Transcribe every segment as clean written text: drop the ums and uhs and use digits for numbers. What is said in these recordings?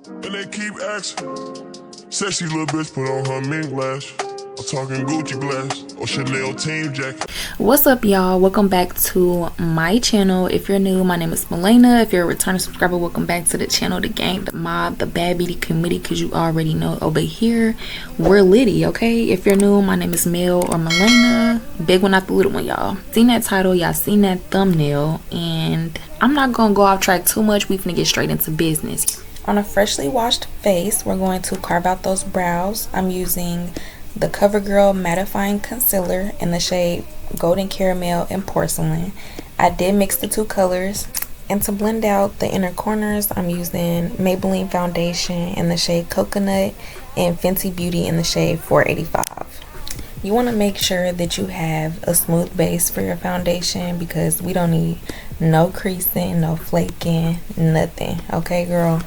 And they keep asking. Sexy little bitch put on her mink lash. I'm talking Gucci glass or Chanel team jacket. What's up, y'all? Welcome back to my channel. If you're new, my name is Melena. If you're a returning subscriber, welcome back to the channel, the gang, the mob, the bad beauty committee, because you already know over here we're litty, okay? If you're new, my name is Mel or Melena. Big one, not the little one, y'all. Seen that title, y'all seen that thumbnail, and I'm not gonna go off track too much. We finna get straight into business. On a freshly washed face, we're going to carve out those brows. I'm using the CoverGirl Mattifying Concealer in the shade Golden Caramel and Porcelain. I did mix the two colors. And to blend out the inner corners, I'm using Maybeline Foundation in the shade Coconut and Fenty Beauty in the shade 485. You want to make sure that you have a smooth base for your foundation because we don't need no creasing, no flaking, nothing. Okay, girl?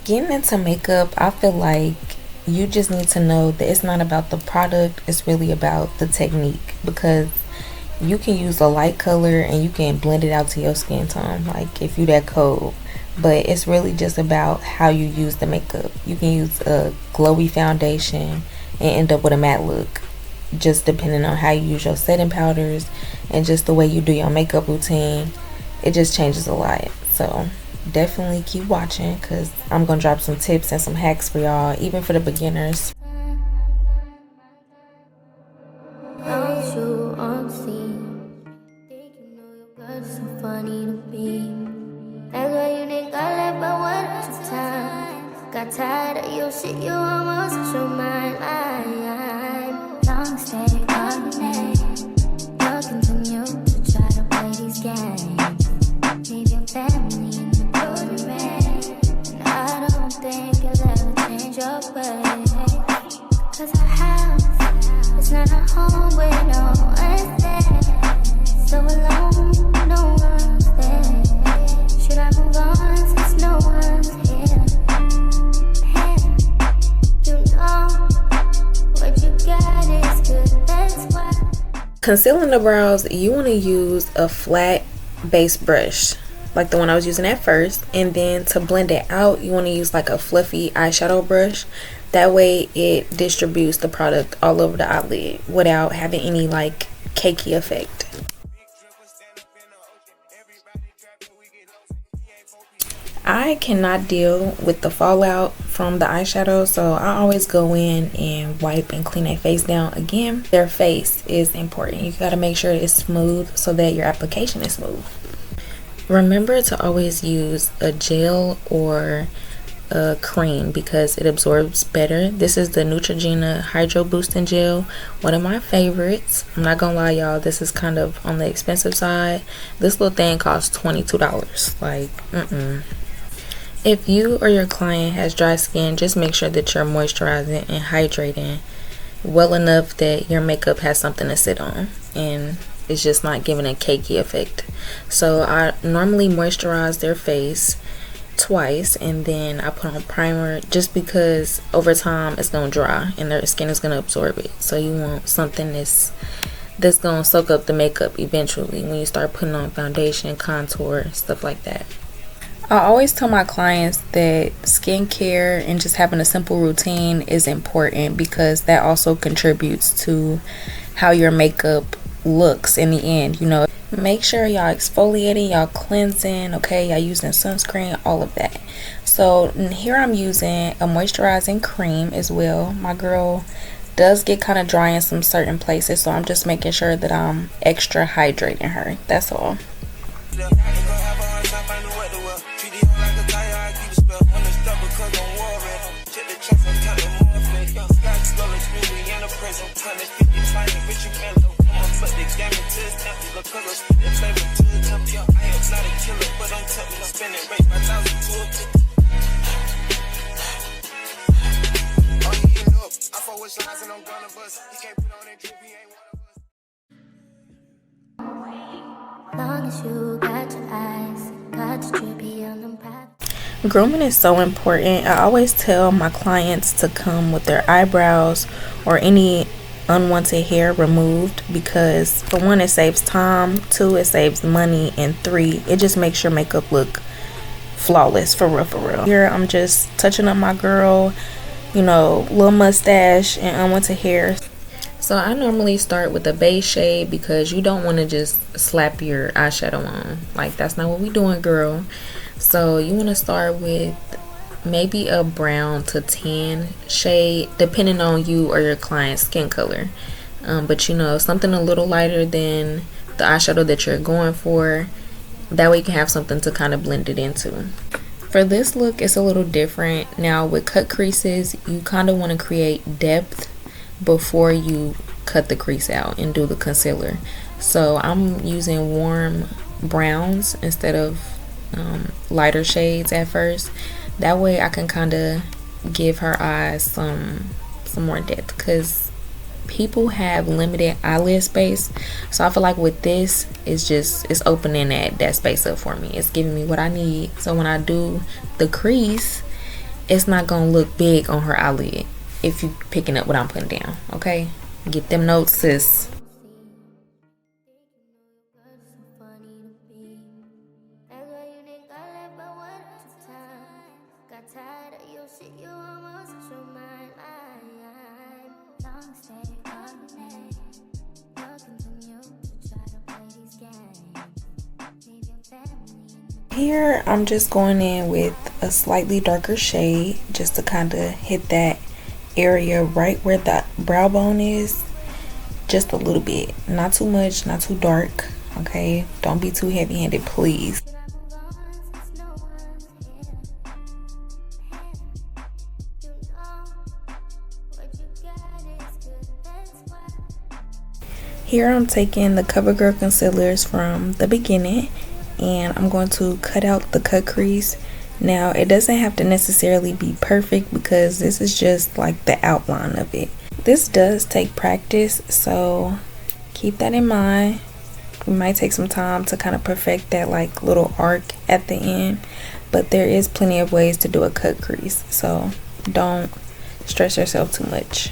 Getting into makeup, I feel like you just need to know that it's not about the product, it's really about the technique, because you can use a light color and you can blend it out to your skin tone, like if you that cold, but it's really just about how you use the makeup. You can use a glowy foundation and end up with a matte look, just depending on how you use your setting powders and just the way you do your makeup routine. It just changes a lot. So definitely keep watching because I'm gonna drop some tips and some hacks for y'all, even for the beginners. Got tired of your shit, you almost lost your mind. Long stay all night, talking to you to try to play these games. Leave your family in the quarterback, and I don't think you'll ever change your way. Cause our house is not a home where no one's there. So alone, no one's there. Should I move on since no one's here? Concealing the brows, you want to use a flat base brush like the one I was using at first, and then to blend it out you want to use like a fluffy eyeshadow brush. That way it distributes the product all over the eyelid without having any like cakey effect. I cannot deal with the fallout from the eyeshadow, so I always go in and wipe and clean their face down again. Their face is important. You gotta make sure it's smooth so that your application is smooth. Remember to always use a gel or a cream because it absorbs better. This is the Neutrogena Hydro Boosting Gel, one of my favorites. I'm not gonna lie, y'all, this is kind of on the expensive side. This little thing costs $22. Like, If you or your client has dry skin, just make sure that you're moisturizing and hydrating well enough that your makeup has something to sit on and it's just not giving a cakey effect. So I normally moisturize their face twice and then I put on primer, just because over time it's gonna dry and their skin is gonna absorb it. So you want something that's gonna soak up the makeup eventually when you start putting on foundation, contour, stuff like that. I always tell my clients that skincare and just having a simple routine is important because that also contributes to how your makeup looks in the end. You know, make sure y'all exfoliating, y'all cleansing, okay, y'all using sunscreen, all of that. So here I'm using a moisturizing cream as well. My girl does get kind of dry in some certain places, so I'm just making sure that I'm extra hydrating her. That's all. Grooming is so important. I always tell my clients to come with their eyebrows or any unwanted hair removed because for one, it saves time, two, it saves money, and three, it just makes your makeup look flawless, for real, for real. Here I'm just touching up my girl, you know, little mustache and unwanted hair. So I normally start with a base shade because you don't want to just slap your eyeshadow on. Like, that's not what we doing, girl. So you want to start with maybe a brown to tan shade, depending on you or your client's skin color. But you know, something a little lighter than the eyeshadow that you're going for. That way you can have something to kind of blend it into. For this look, it's a little different. Now with cut creases, you kind of want to create depth before you cut the crease out and do the concealer. So I'm using warm browns instead of lighter shades at first. That way I can kind of give her eyes some more depth, because people have limited eyelid space. So I feel like with this, it's opening that space up for me. It's giving me what I need. So when I do the crease, it's not gonna look big on her eyelid if you picking up what I'm putting down. Okay, get them notes, sis. Here I'm just going in with a slightly darker shade just to kind of hit that area right where the brow bone is, just a little bit, not too much, not too dark. Okay, don't be too heavy-handed, please. Here I'm taking the CoverGirl concealers from the beginning, and I'm going to cut out the cut crease. Now it doesn't have to necessarily be perfect because this is just like the outline of it. This does take practice, so keep that in mind. It might take some time to kind of perfect that like little arc at the end, but there is plenty of ways to do a cut crease, so don't stress yourself too much.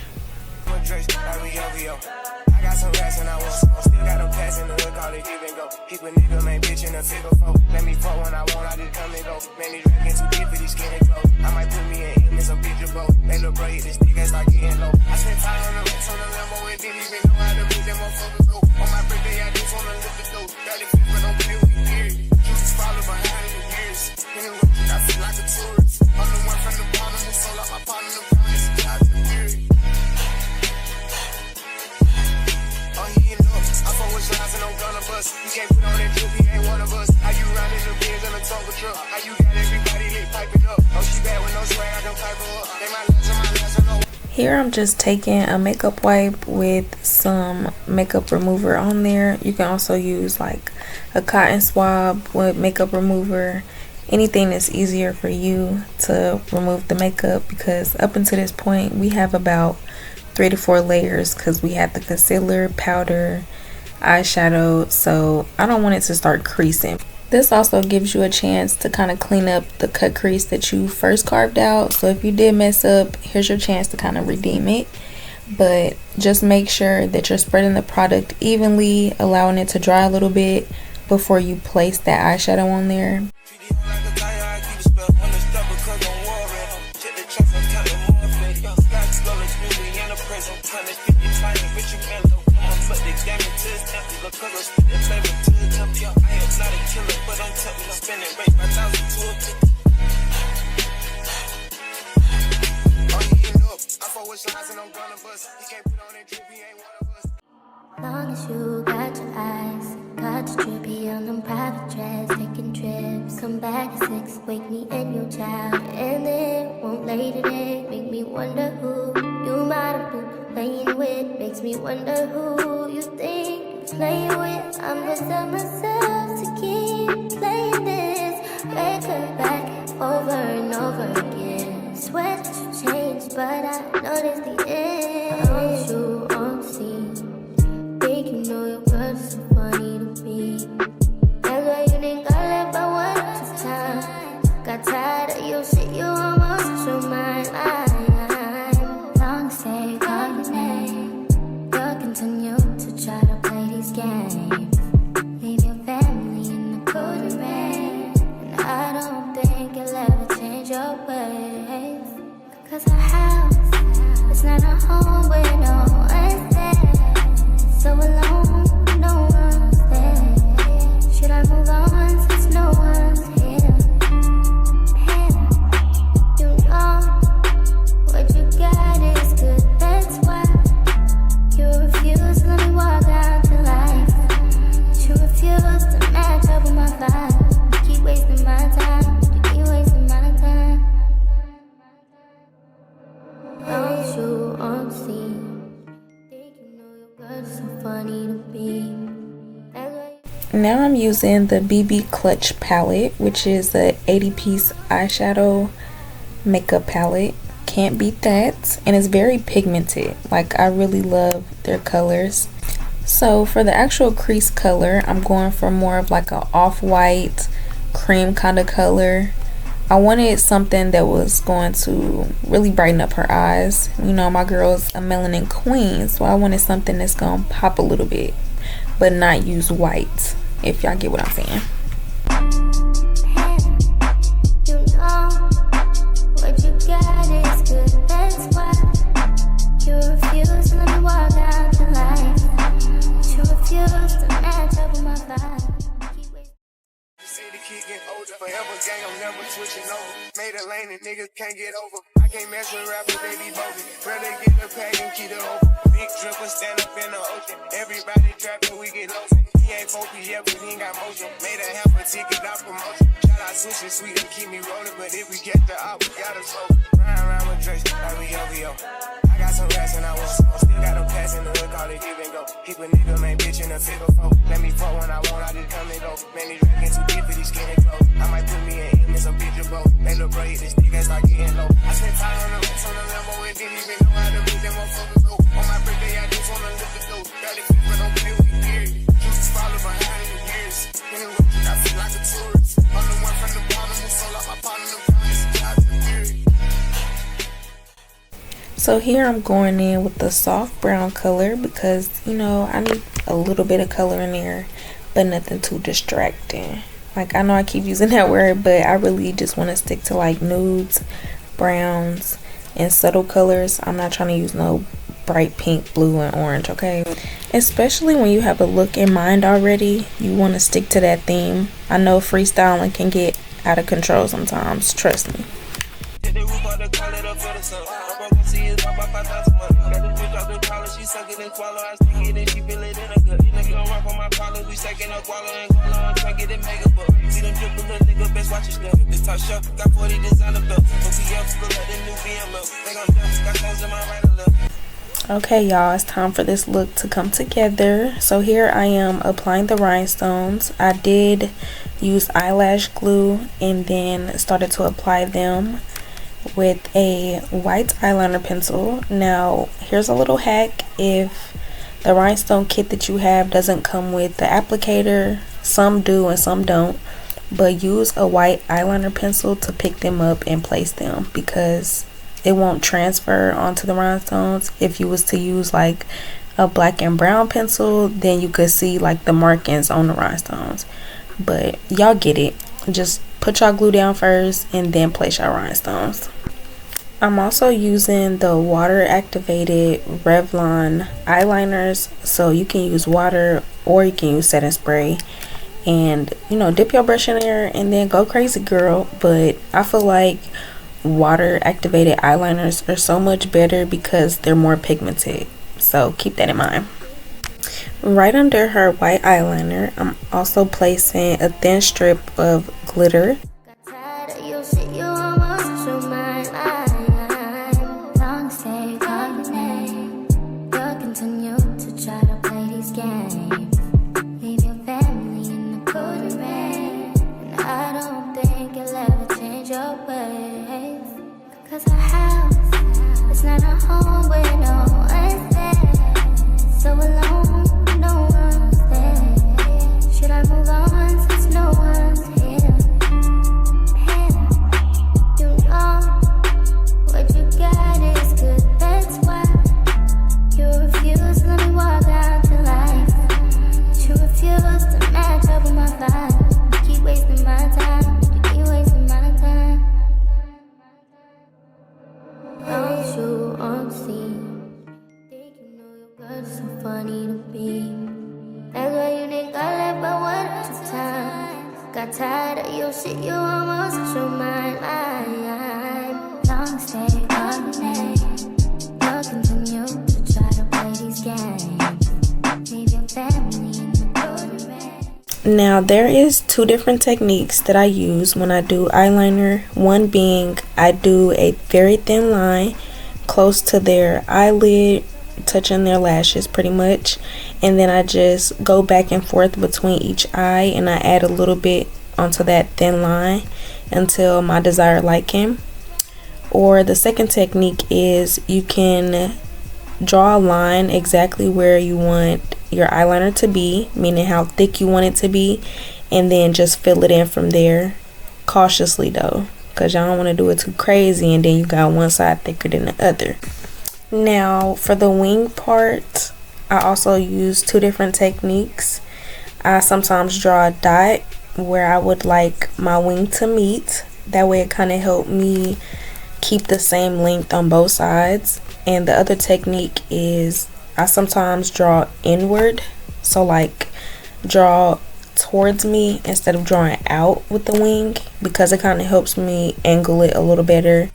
Here I'm just taking a makeup wipe with some makeup remover on there. You can also use like a cotton swab with makeup remover, anything that's easier for you to remove the makeup, because up until this point we have about 3 to 4 layers because we had the concealer, powder, eyeshadow, so I don't want it to start creasing. This also gives you a chance to kind of clean up the cut crease that you first carved out. So if you did mess up, here's your chance to kind of redeem it. But just make sure that you're spreading the product evenly, allowing it to dry a little bit before you place that eyeshadow on there. Long as you got your eyes, got your trippy on them private jets, taking trips. Come back at 6, wake me and your child, and then won't lay today. Make me wonder who you might have been playing with. Makes me wonder who you think you're playing with. I'm just telling myself to keep playing this record back over and over again. Swear that you changed, but I noticed the end. I want you on the scene. Think you know your girl is so funny to me. That's why you think I left by 1 time. Got tired of your shit, you almost lost your mind. Long stay, call your name. You'll continue to try to play these games. Leave your family in the cold and rain, and I don't think 'Cause our house is not a home where no one's there. So alone, no one's there. Should I move on since no one's here? You know what you got is good, that's why you refuse to let me walk out your life. You refuse to match up with my vibe. You keep wasting my time. You keep wasting my time. Don't you see? Think you know your girl's so funny to be. That's why Now I'm using the BB Clutch palette, which is the 80-piece eyeshadow makeup palette. Can't beat that. And it's very pigmented. Like, I really love their colors. So for the actual crease color, I'm going for more of like a off-white cream kind of color. I wanted something that was going to really brighten up her eyes. You know, my girl's a melanin queen, so I wanted something that's gonna pop a little bit, but not use white, if y'all get what I'm saying. you know what you got is good, that's why you refuse to let me walk out your life. You refuse to match up with my vibe. Keep wasting Say the kid get older, forever gang, I'm never switching over. Made a lane and niggas can't get over. I can't mess with rappers, they be bogus. Rather get the pack and keep it over. Big dripper stand up in the ocean. Everybody trapping, we get lost. He ain't 4P, but he ain't got motion. Made a half a ticket out promotion. Shout out Sushi Sweet and keep me rolling, but if we get the op, we gotta slow. Ride around with Drake, like we OVO. I got some rats and I want some. Still got a pass in the hood, call it give and go. Keep a nigga, man, bitch in a figure four. Let me fuck when I want, I just come and go. Man, these rackets too deep for these skinny clothes. I might put me in him in some picture boat. They look bro, hit this nigga start getting low. I spent time on the roots on the Lambo and didn't even know how to move them motherfuckers go. On my birthday, I just wanna look the dope. Barely fit, but don't play with me, period. Just follow behind in the years. In the road, I feel like a tourist. I'm the one from the bottom who sold out my partner, the promise, God, period. So here I'm going in with the soft brown color because, you know, I need a little bit of color in there, but nothing too distracting. Like, I know I keep using that word, but I really just want to stick to like nudes, browns, and subtle colors. I'm not trying to use no bright pink, blue, and orange, okay? Especially when you have a look in mind already, you want to stick to that theme. I know freestyling can get out of control sometimes, trust me. Okay, y'all, it's time for this look to come together. So here I am applying the rhinestones. I did use eyelash glue and then started to apply them with a white eyeliner pencil. Now here's a little hack: if the rhinestone kit that you have doesn't come with the applicator, some do and some don't, but use a white eyeliner pencil to pick them up and place them, because it won't transfer onto the rhinestones. If you was to use like a black and brown pencil, then you could see like the markings on the rhinestones. But y'all get it. Just put y'all glue down first and then place your rhinestones. I'm also using the water activated Revlon eyeliners, so you can use water or you can use setting spray, and you know, dip your brush in there and then go crazy, girl. But I feel like water activated eyeliners are so much better because they're more pigmented, so keep that in mind. Right under her white eyeliner, I'm also placing a thin strip of glitter. got tired of your shit, you almost show my line. Long stay calling your name. You'll continue to try to play these games. Leave your family in the cold and rain. And I don't think you'll ever change your ways. 'Cause our house is not a home where no one's there. So alone, no one's there. Should I move on since no one's here? on scene. Think you know your girl, so funny to be. That's why you think I left but one or two times. Got tired of your shit, you almost lost your mind. Long stay all day, talking to you to try to play these games. Leave your family in the road. Now there is two different techniques that I use when I do eyeliner. One being I do a very thin line close to their eyelid, touching their lashes pretty much, and then I just go back and forth between each eye and I add a little bit onto that thin line until my desired liking. Or the second technique is you can draw a line exactly where you want your eyeliner to be, meaning how thick you want it to be, and then just fill it in from there, cautiously though, because y'all don't want to do it too crazy and then you got one side thicker than the other. Now for the wing part, I also use two different techniques. I sometimes draw a dot where I would like my wing to meet. That way it kind of helped me keep the same length on both sides. And the other technique is I sometimes draw inward, so like draw towards me instead of drawing out with the wing, because it kind of helps me angle it a little better.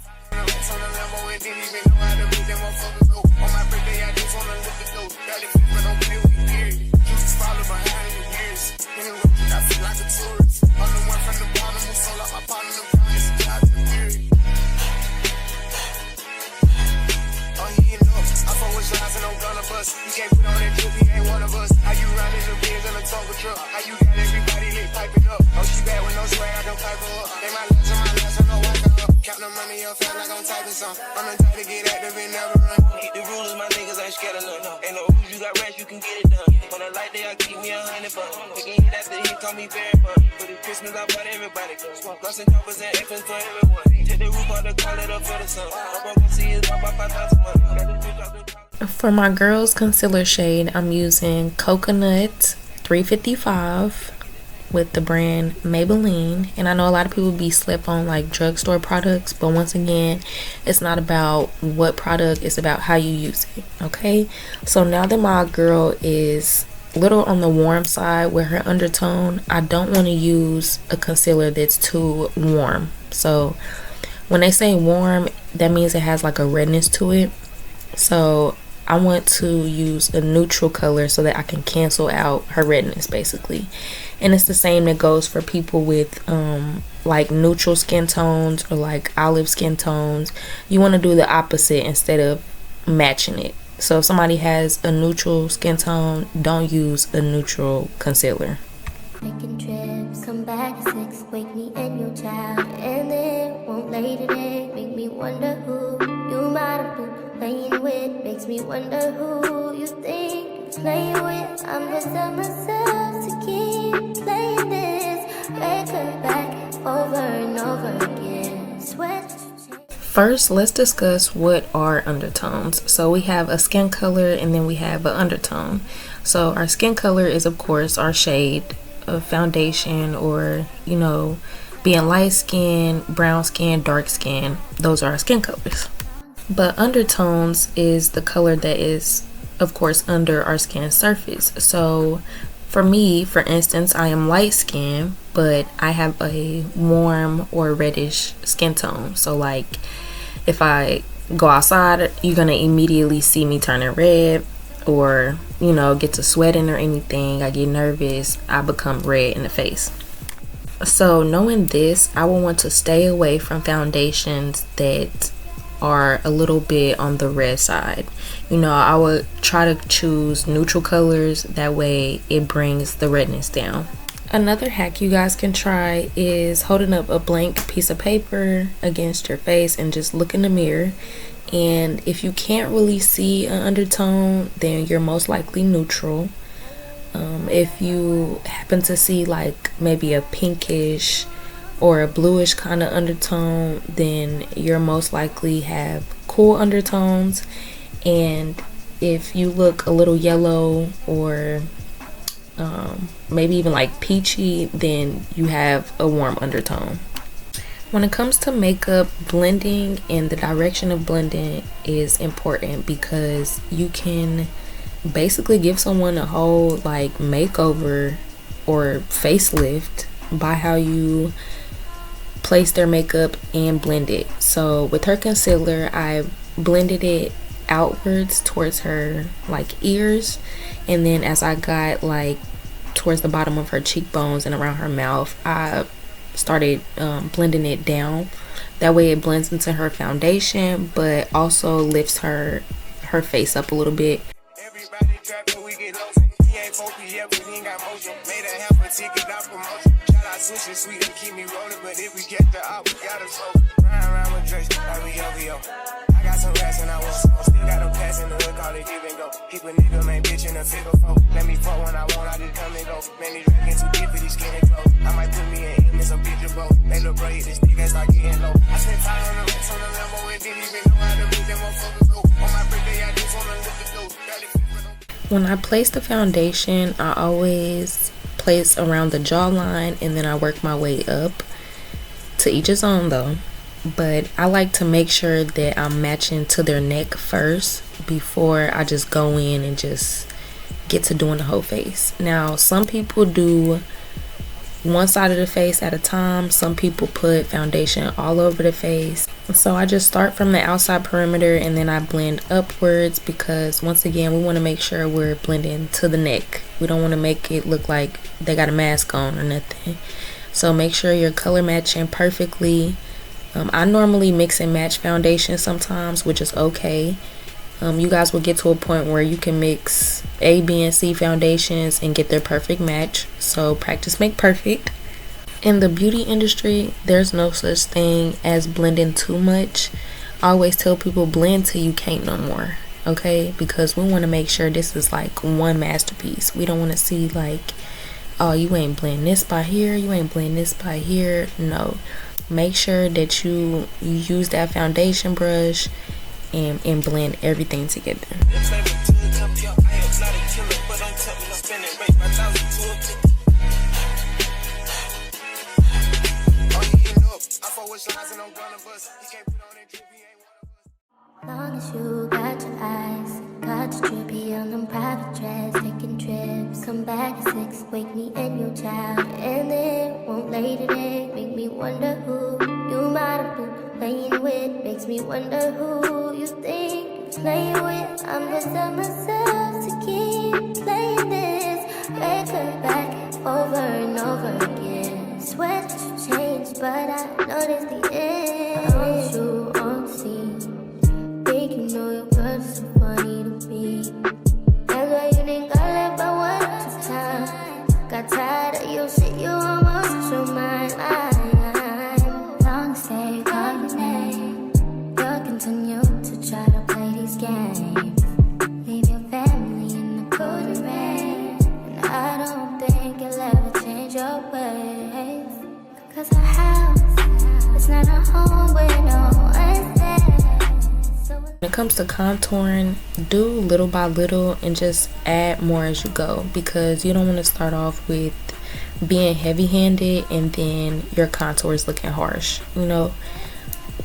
You can't put on that trip, he ain't one of us. How you riding the Benz in a Tonka truck? How you got everybody lit piping up? Oh, she bad with no swag, I can pipe her up. They my last, so no walk her up. Count the money up, feel like I'm typing some. I'm the type to get active and never run. Keep the rules, my niggas ain't scared of none. Ain't no rules, you got rest, you can get it done. On a light day, I keep me 100 bucks. Picking hit after he call me very fun. For the Christmas, I bought everybody clothes. Lost and choppers and infants for everyone. Take the roof out the call it up for the sun. I'm gonna see it drop by 5,000 months. Got the bitch out the For my girls concealer shade, I'm using Coconut 355 with the brand Maybeline. And I know a lot of people be slept on like drugstore products, but once again, it's not about what product, it's about how you use it. Okay, so now that my girl is a little on the warm side with her undertone, I don't want to use a concealer that's too warm. So when they say warm, that means it has like a redness to it. So I want to use a neutral color so that I can cancel out her redness basically. And it's the same that goes for people with like neutral skin tones or like olive skin tones. You want to do the opposite instead of matching it. So if somebody has a neutral skin tone, don't use a neutral concealer. Making trips, come back at 6, wake me and your child, and then won't lay today. Make me wonder who you might have been playing with. Makes me wonder who you think you're playing with. I'm just telling myself to keep playing this record back over and over again. Sweat. First, let's discuss what are undertones. So we have a skin color and then we have an undertone. So our skin color is of course our shade of foundation, or you know, being light skin, brown skin, dark skin. Those are our skin colors. But undertones is the color that is of course under our skin surface. So for me, for instance, I am light skin, but I have a warm or reddish skin tone. So like if I go outside, you're gonna immediately see me turning red, or you know, get to sweating or anything. I get nervous, I become red in the face. So knowing this, I will want to stay away from foundations that are a little bit on the red side. You know, I would try to choose neutral colors, that way it brings the redness down. Another hack you guys can try is holding up a blank piece of paper against your face and just look in the mirror. And if you can't really see an undertone, then you're most likely neutral. If you happen to see like maybe a pinkish or a bluish kind of undertone, then you're most likely have cool undertones. And if you look a little yellow or maybe even like peachy, then you have a warm undertone. When it comes to makeup, blending and the direction of blending is important because you can basically give someone a whole like makeover or facelift by how you place their makeup and blend it. So with her concealer, I blended it outwards towards her like ears, and then as I got like towards the bottom of her cheekbones and around her mouth, I started blending it down. That way it blends into her foundation but also lifts her face up a little bit. Everybody trapping, we get lost. He ain't focused yet, but he ain't got motion. Made a half a ticket out promotion. Shout out sushi sweet and keep me rolling, but if we get the op, we gotta slow. Ride around with Drake, like we OVO. I got some rats and I want some. Still got a pass in the hood, call it give and go. Keep a nigga, man, bitch in a figure four. Let me fuck when I want, I just come and go. Man, these dragons too deep for these skinny clothes. I might put me in some picture boat. They look bro, hit this nigga, start getting low. I spent time on the roots on the Lambo and didn't even know how to make them motherfuckers go. On my birthday, I just wanna look at those. When I place the foundation, I always place around the jawline and then I work my way up. To each his own though. But I like to make sure that I'm matching to their neck first before I just go in and just get to doing the whole face. Now, some people do one side of the face at a time. Some people put foundation all over the face. So I just start from the outside perimeter and then I blend upwards because once again, we want to make sure we're blending to the neck. We don't want to make it look like they got a mask on or nothing. So make sure you're color matching perfectly. I normally mix and match foundation sometimes, which is okay. You guys will get to a point where you can mix A, B, and C foundations and get their perfect match. So practice make perfect. In the beauty industry, there's no such thing as blending too much. I always tell people blend till you can't no more, okay? Because we want to make sure this is like one masterpiece. We don't want to see like, oh, you ain't blend this by here, you ain't blend this by here. No. Make sure that you use that foundation brush and blend everything together. Long as you got your eyes, got your drippy on them private jets, taking trips. Come back at 6, wake me and your child, and then won't lay today. Make me wonder who you might have been playing with. Makes me wonder who you think you're playing with. I'm just telling myself to keep playing this record back over and over again. Swear that you changed, but I noticed the end. I want you on the scene. Think you know your girl is so funny to me. That's why you didn't got left by one at a time. Got tired of your shit, you almost lost your mind. Long stay, call your name. You'll continue to try to play these games. Leave your family in the cold rain. And I don't think you'll ever change your ways. Cause our house is not a home where no one's there. When it comes to contouring, do little by little and just add more as you go, because you don't want to start off with being heavy-handed and then your contour is looking harsh. You know,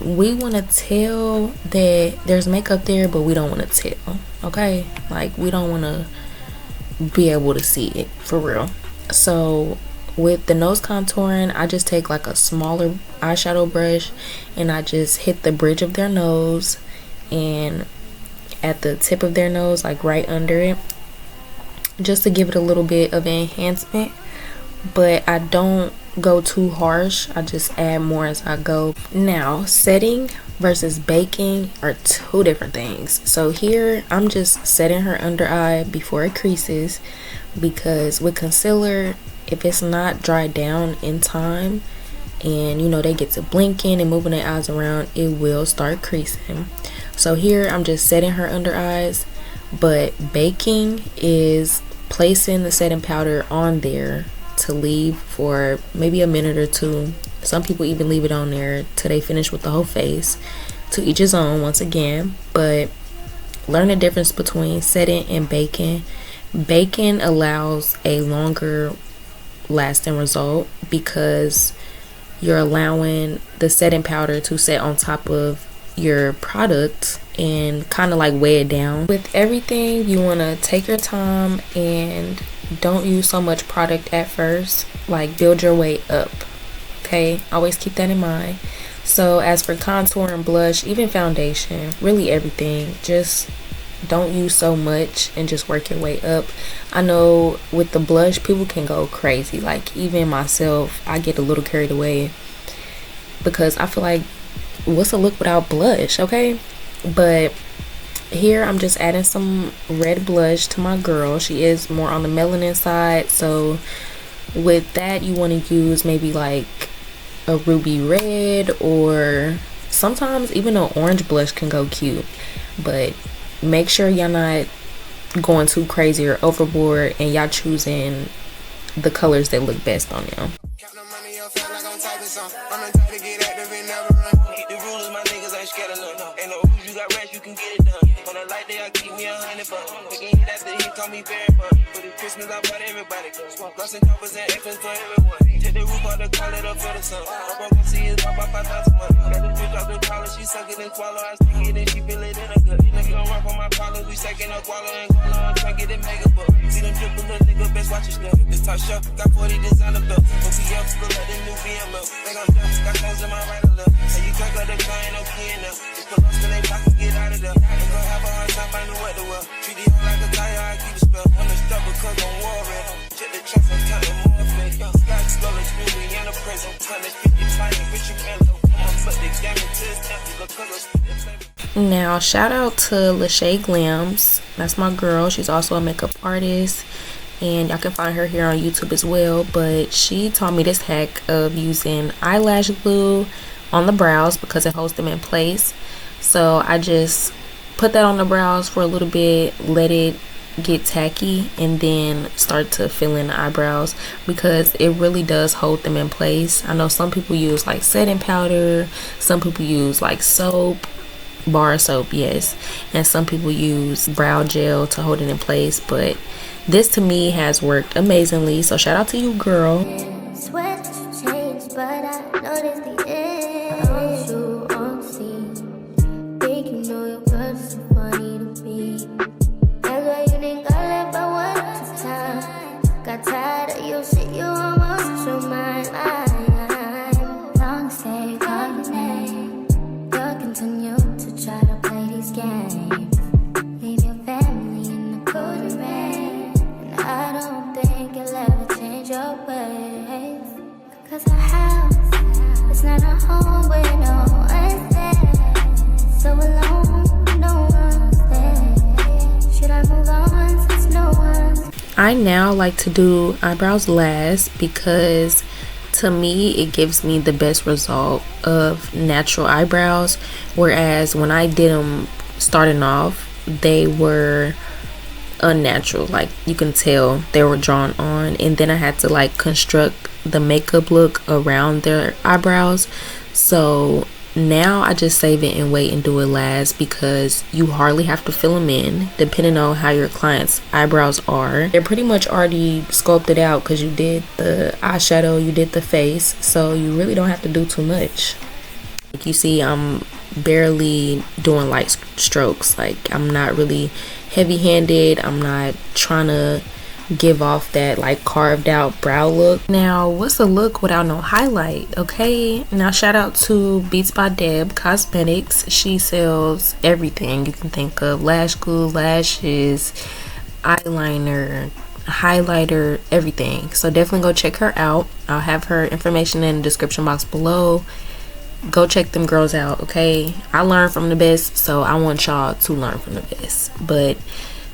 we want to tell that there's makeup there, but we don't want to tell, okay? Like, we don't want to be able to see it for real. So with the nose contouring, I just take like a smaller eyeshadow brush and I just hit the bridge of their nose and at the tip of their nose, like right under it, just to give it a little bit of enhancement. But I don't go too harsh, I just add more as I go. Now, setting versus baking are two different things. So here I'm just setting her under eye before it creases, because with concealer, if it's not dried down in time and you know they get to blinking and moving their eyes around, it will start creasing. So here I'm just setting her under eyes, but baking is placing the setting powder on there to leave for maybe a minute or two. Some people even leave it on there till they finish with the whole face. To each his own, once again. But learn the difference between setting and baking. Baking allows a longer lasting result because you're allowing the setting powder to set on top of your product and kind of like weigh it down. With everything, you want to take your time and don't use so much product at first. Like, build your way up, okay? Always keep that in mind. So as for contour and blush, even foundation, really everything, just don't use so much and just work your way up. I know with the blush, people can go crazy. Like, even myself, I get a little carried away because I feel like, what's a look without blush, okay? But here I'm just adding some red blush to my girl. She is more on the melanin side, so with that you want to use maybe like a ruby red, or sometimes even an orange blush can go cute. But make sure y'all not going too crazy or overboard and y'all choosing the colors that look best on y'all. Now shout out to Lachey Glams, that's my girl. She's also a makeup artist and y'all can find her here on YouTube as well. But she taught me this hack of using eyelash glue on the brows because it holds them in place. So I just put that on the brows for a little bit, let it get tacky, and then start to fill in the eyebrows because it really does hold them in place. I know some people use like setting powder, some people use like soap, bar soap, yes, and some people use brow gel to hold it in place, but this to me has worked amazingly. So shout out to you, girl. Sweat to change, but I noticed the end. Don't you on scene? Think you know your girl so funny to me. That's why you think I left by one time. Got tired of your shit, you almost your mind. Long stay calling your name. You'll continue to try to play these games. Leave your family in the cold rain. And I don't think you'll ever change your ways. Cause our house is not a home where no one's there. So alone, no one's there. Should I move on since no one's? I now like to do eyebrows last because to me it gives me the best result of natural eyebrows, whereas when I did them starting off they were unnatural. Like, you can tell they were drawn on, and then I had to like construct the makeup look around their eyebrows. So now I just save it and wait and do it last because you hardly have to fill them in depending on how your client's eyebrows are. They're pretty much already sculpted out because you did the eyeshadow, you did the face, so you really don't have to do too much. Like you see, I'm barely doing light strokes. Like, I'm not really heavy-handed. I'm not trying to give off that like carved out brow look. Now, what's a look without no highlight? Okay, now shout out to Beats by Deb Cosmetics. She sells everything you can think of: lash glue, lashes, eyeliner, highlighter, everything. So definitely go check her out. I'll have her information in the description box below. Go check them girls out, okay? I learned from the best, so I want y'all to learn from the best. But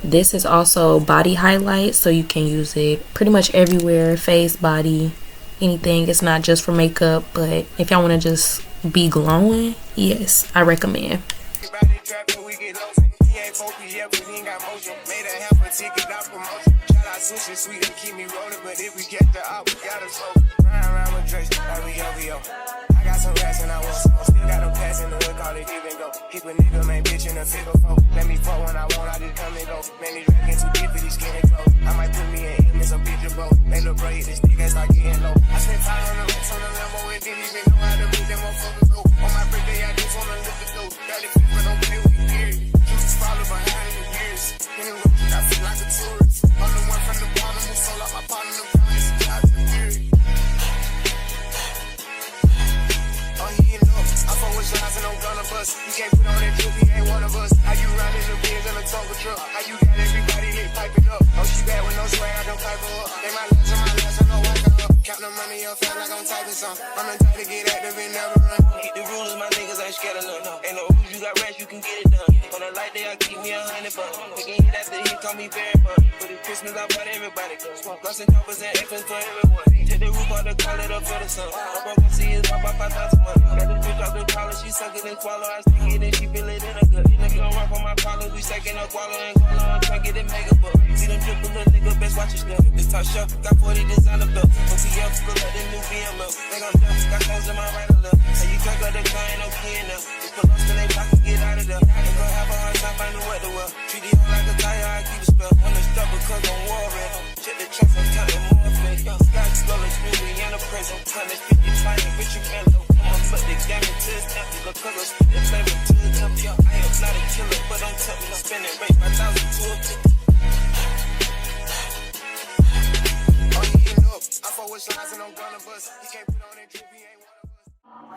this is also body highlight, so you can use it pretty much everywhere, face, body, anything. It's not just for makeup, but if y'all want to just be glowing, yes, I recommend. He ain't 4PF, but he ain't got motion. Made a half a ticket out promotion. Shout out sushi sweet and keep me rolling, but if we get the op, we gotta slow. Round with Drake, like we OVO. I got some rats and I want some. Still got a pass in the hood, call it give and go. Keep a nigga, man, bitch in a figure four. Let me fuck when I want, I just come and go. Man, these rackets too deep for these skinny clothes. I might put me in him in some bitch boat. They look bro, hit this nigga start getting low. I spent time on the racks on the Lambo and didn't even know how to make them motherfuckers go. On my birthday, I just wanna look the dope. Barely fit, but don't play with me, period. You just follow behind in the years. Anyway, I feel like a tourist. I'm the one from the bottom who sold out my partner, the promise. I fuck with shots and I'm gonna bust. You can't put on that drip, he ain't one of us. How you ride in the Benz and a Tonka truck? How you got everybody lit piping up? Oh, she bad with no swag, I don't pipe her up. They my last and my last, I know I got up. Count the money up fast like I'm typing some. I'm the type to get active and never run. Keep the rules, my niggas ain't scared of none. Ain't no rules, you got rats, you can get it done. On a light day, I keep me 100 bucks. Picking hit after he call me very fun. For the Christmas, I bought everybody. Lost and choppers and F's for everyone. Take the roof out the call it up for the sun. I'm gonna see his pop by 5,000 months. Got this bitch off the collar, she suck it and swallow. I stick it and she feel it in her gut. Nigga don't run for my collars, we second up wallow and gualo and try get it mega book. See them triple little nigga, best watch your step. This top shelf, got 40 designer belts. OTF, pull up the new BMO. Think I'm dumb, got clothes in my right or left. Say you crack up the car, ain't no key in them. Just pull up till they block and get out of there. Ain't gonna have a hard time finding what to wear. Treat the hoe like a tire, I keep a spell. On the stuff because I'm warring. Check the tracks, I'm counting more fake. Scotch, Scarlet, Smoothie, and a present. Tonnage, 50 flying, bitch, you mellow. I'ma put the game into his empty. The color, spit the flavor to his empty. I am not a killer, but don't tell me I'm spending rate 5,000 to a 50. Oh, he ain't up. I fuck with slides and I'm gonna bust. He can't put on that drip, he ain't one of us.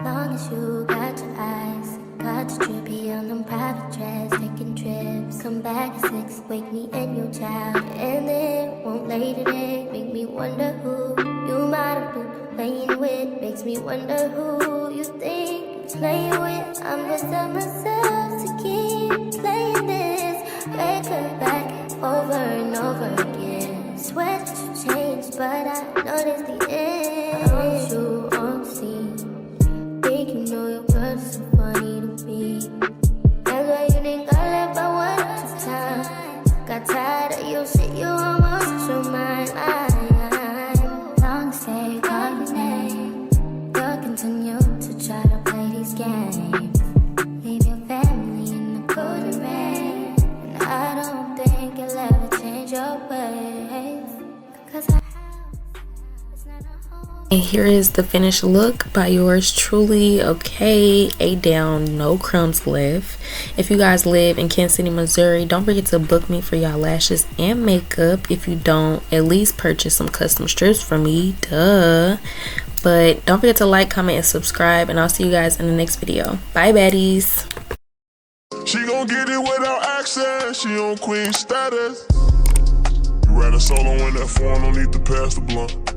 Long as you got your eyes, got your trippy on them private jets, taking trips. Come back at 6, wake me and your child, and then won't lay today. Make me wonder who you might have been playing with. Makes me wonder who you think you're playing with. I'm just telling myself to keep playing this record back over and over again. Swear that you changed, but I noticed the end. I want you on the scene. Think you know your words are so funny to me. That's why you didn't got left by one at a time. Got tired of your shit, you almost lost your mind. Long stay, call your name. You'll continue to try to play these games. Leave your family in the cold and rain. And I don't think you'll ever change your ways. 'Cause our house is not a home. And here is the finished look by yours truly. Okay, A down, no crumbs left. If you guys live in Kansas City, Missouri, don't forget to book me for y'all lashes and makeup. If you don't, at least purchase some custom strips from me, duh. But don't forget to like, comment, and subscribe, and I'll see you guys in the next video. Bye, baddies. She gon' get it without accent. She on queen status. You write a solo in that form, don't need to pass the blunt.